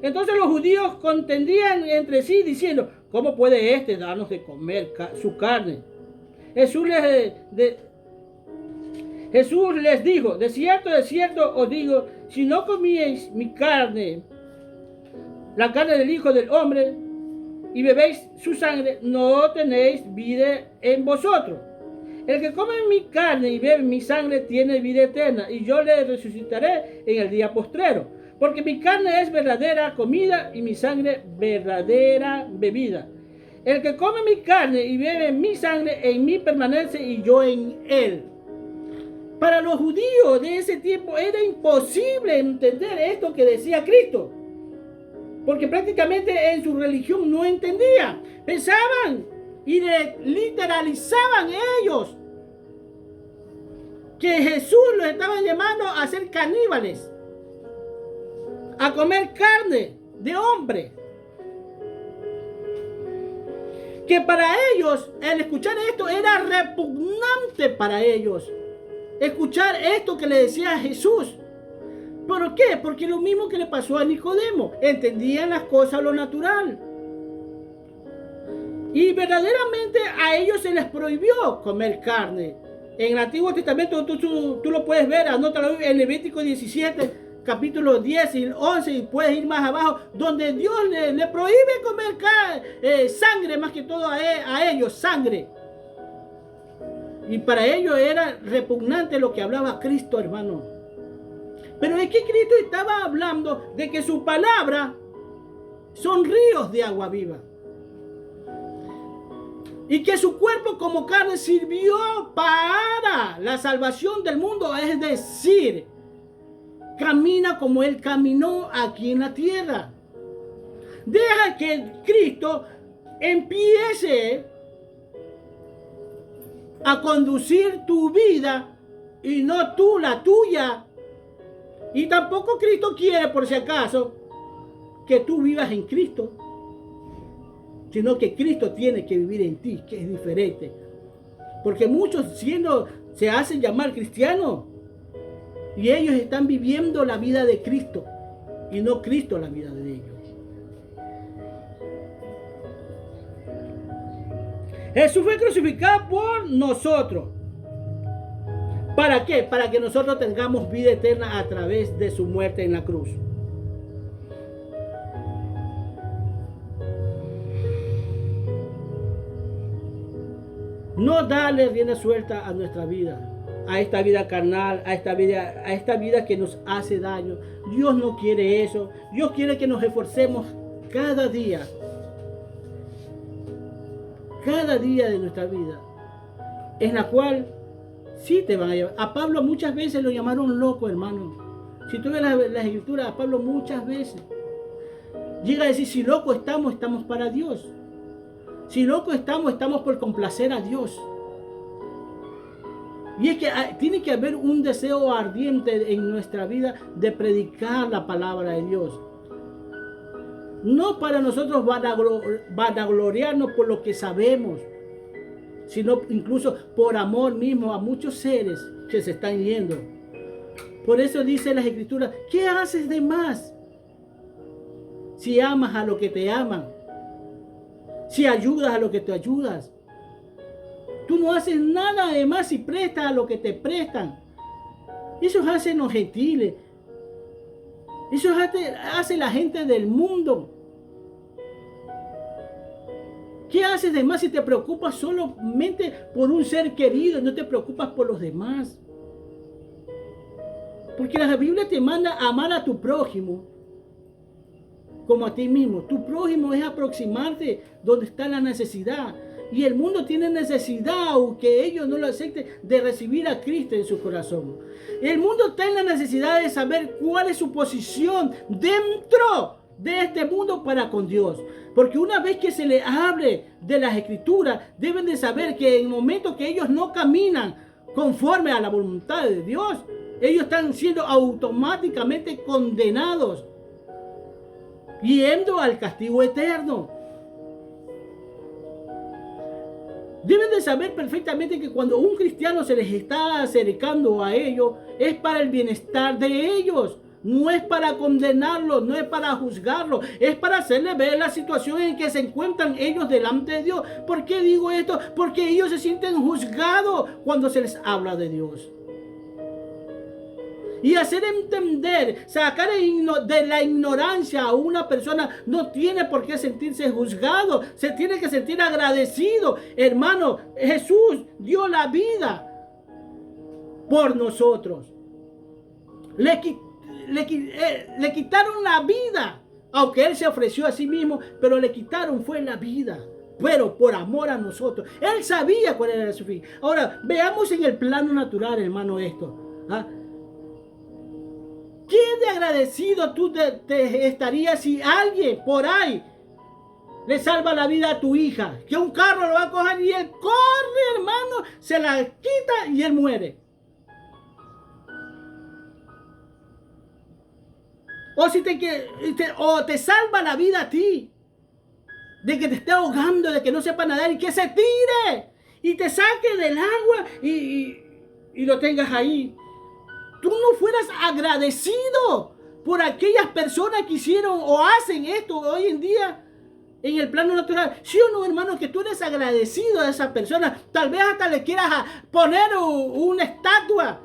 Entonces los judíos contendían entre sí diciendo, ¿cómo puede este darnos de comer su carne? Jesús les dijo, de cierto os digo, si no comíais mi carne, la carne del Hijo del Hombre, y bebéis su sangre, no tenéis vida en vosotros. El que come mi carne y bebe mi sangre tiene vida eterna, y yo le resucitaré en el día postrero. Porque mi carne es verdadera comida y mi sangre verdadera bebida. El que come mi carne y bebe mi sangre en mí permanece y yo en él. Para los judíos de ese tiempo era imposible entender esto que decía Cristo. Porque prácticamente en su religión no entendían. Pensaban y literalizaban ellos que Jesús los estaba llamando a ser caníbales, a comer carne de hombre. Que para ellos, el escuchar esto era repugnante para ellos. Escuchar esto que le decía Jesús. ¿Por qué? Porque lo mismo que le pasó a Nicodemo. Entendían las cosas lo natural. Y verdaderamente a ellos se les prohibió comer carne. En el Antiguo Testamento tú lo puedes ver, anótalo en Levítico 17, capítulo 10 y 11, y puedes ir más abajo, donde Dios le prohíbe comer sangre, más que todo a ellos, sangre. Y para ellos era repugnante lo que hablaba Cristo, hermano. Pero es que Cristo estaba hablando de que su palabra son ríos de agua viva. y que su cuerpo como carne sirvió para la salvación del mundo, es decir, camina como Él caminó aquí en la tierra. Deja que Cristo empiece a conducir tu vida y no tú la tuya. Y tampoco Cristo quiere, por si acaso, que tú vivas en Cristo, sino que Cristo tiene que vivir en ti, que es diferente. Porque muchos se hacen llamar cristianos y ellos están viviendo la vida de Cristo y no Cristo la vida de ellos. Jesús fue crucificado por nosotros. ¿Para qué? Para que nosotros tengamos vida eterna a través de su muerte en la cruz. No darle rienda suelta a nuestra vida, a esta vida carnal, a esta vida que nos hace daño. Dios no quiere eso. Dios quiere que nos esforcemos cada día de nuestra vida, en la cual sí te van a llevar. A Pablo muchas veces lo llamaron loco, hermano. Si tú ves las escrituras, a Pablo muchas veces llega a decir, si loco estamos para Dios. Si loco estamos por complacer a Dios. Y es que tiene que haber un deseo ardiente en nuestra vida de predicar la palabra de Dios. No para nosotros vanagloriarnos por lo que sabemos, sino incluso por amor mismo a muchos seres que se están yendo. Por eso dice las Escrituras, ¿qué haces de más si amas a lo que te aman? Si ayudas a lo que te ayudas. Tú no haces nada de más si prestas a lo que te prestan. Eso hacen los gentiles. Eso hace la gente del mundo. ¿Qué haces de más si te preocupas solamente por un ser querido y no te preocupas por los demás? Porque la Biblia te manda a amar a tu prójimo como a ti mismo. Tu prójimo es aproximarte donde está la necesidad. Y el mundo tiene necesidad, aunque ellos no lo acepten, de recibir a Cristo en su corazón. El mundo está en la necesidad de saber cuál es su posición dentro de este mundo para con Dios. Porque una vez que se les hable de las Escrituras, deben de saber que en el momento que ellos no caminan conforme a la voluntad de Dios, ellos están siendo automáticamente condenados, yendo al castigo eterno. Deben de saber perfectamente que cuando un cristiano se les está acercando a ellos, es para el bienestar de ellos. No es para condenarlos, no es para juzgarlos, es para hacerles ver la situación en que se encuentran ellos delante de Dios. ¿Por qué digo esto? Porque ellos se sienten juzgados cuando se les habla de Dios. Y hacer entender, sacar de la ignorancia a una persona, no tiene por qué sentirse juzgado, se tiene que sentir agradecido. Hermano, Jesús dio la vida por nosotros. Le quitaron la vida, aunque Él se ofreció a sí mismo, pero le quitaron fue la vida. Pero por amor a nosotros. Él sabía cuál era su fin. Ahora, veamos en el plano natural, hermano, esto. ¿Ah? ¿Quién de agradecido tú te estarías si alguien por ahí le salva la vida a tu hija? Que un carro lo va a coger y él corre, hermano, se la quita y él muere. O te salva la vida a ti, de que te esté ahogando, de que no sepa nadar y que se tire y te saque del agua y lo tengas ahí. Tú no fueras agradecido por aquellas personas que hicieron o hacen esto hoy en día en el plano natural. ¿Sí o no, hermano? Que tú eres agradecido a esa persona. Tal vez hasta le quieras poner una estatua.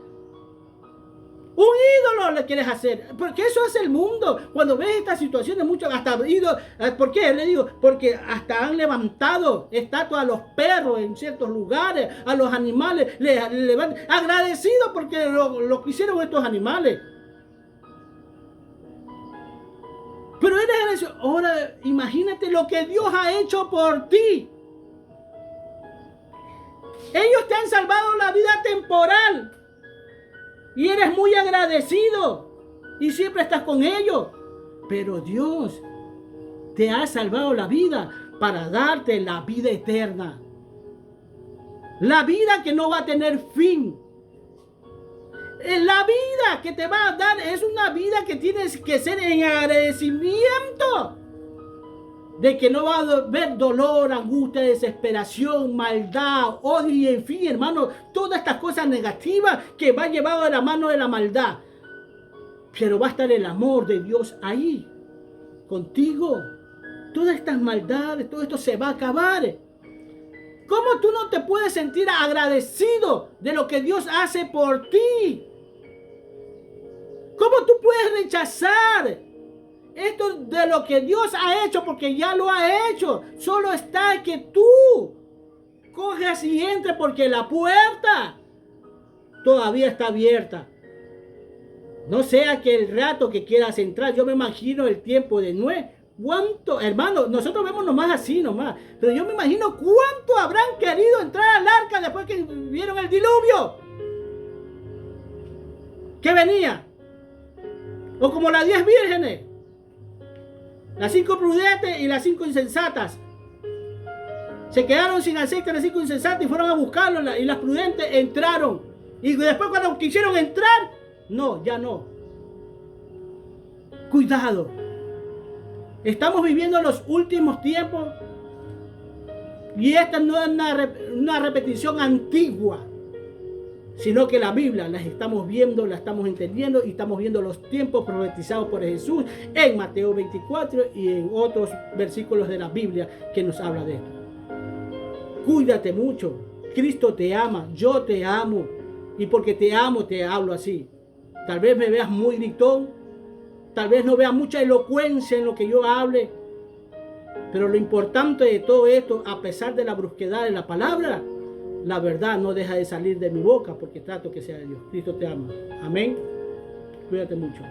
Un ídolo le quieres hacer. Porque eso es el mundo. Cuando ves estas situaciones, muchos hasta ídolos. ¿Por qué? Le digo, porque hasta han levantado estatuas a los perros en ciertos lugares, a los animales. Le levantan. Agradecido porque lo que hicieron estos animales. Pero eres agradecido. Ahora imagínate lo que Dios ha hecho por ti. Ellos te han salvado la vida temporal y eres muy agradecido y siempre estás con ellos. Pero Dios te ha salvado la vida para darte la vida eterna. La vida que no va a tener fin. La vida que te va a dar es una vida que tienes que ser en agradecimiento. De que no va a haber dolor, angustia, desesperación, maldad, odio y en fin, hermano, todas estas cosas negativas que va llevado de la mano de la maldad. Pero va a estar el amor de Dios ahí, contigo. Todas estas maldades, todo esto se va a acabar. ¿Cómo tú no te puedes sentir agradecido de lo que Dios hace por ti? ¿Cómo tú puedes rechazar esto de lo que Dios ha hecho? Porque ya lo ha hecho. Solo está que tú cojas y entres, porque la puerta todavía está abierta. No sea que el rato que quieras entrar, yo me imagino el tiempo de Noé. ¿Cuánto, hermano? Nosotros vemos nomás así, nomás. Pero yo me imagino cuánto habrán querido entrar al arca después que vieron el diluvio que venía. O como las 10 vírgenes. Las 5 prudentes y las 5 insensatas. Se quedaron sin aceite las 5 insensatas y fueron a buscarlo. Y las prudentes entraron. Y después cuando quisieron entrar, no, ya no. Cuidado. Estamos viviendo los últimos tiempos. Y esta no es una repetición antigua, sino que la Biblia la estamos viendo, la estamos entendiendo y estamos viendo los tiempos profetizados por Jesús en Mateo 24 y en otros versículos de la Biblia que nos habla de esto. Cuídate mucho. Cristo te ama, yo te amo, y porque te amo te hablo así. Tal vez me veas muy gritón, tal vez no veas mucha elocuencia en lo que yo hable, pero lo importante de todo esto, a pesar de la brusquedad de la palabra, la verdad no deja de salir de mi boca, porque trato que sea de Dios. Cristo te ama. Amén. Cuídate mucho.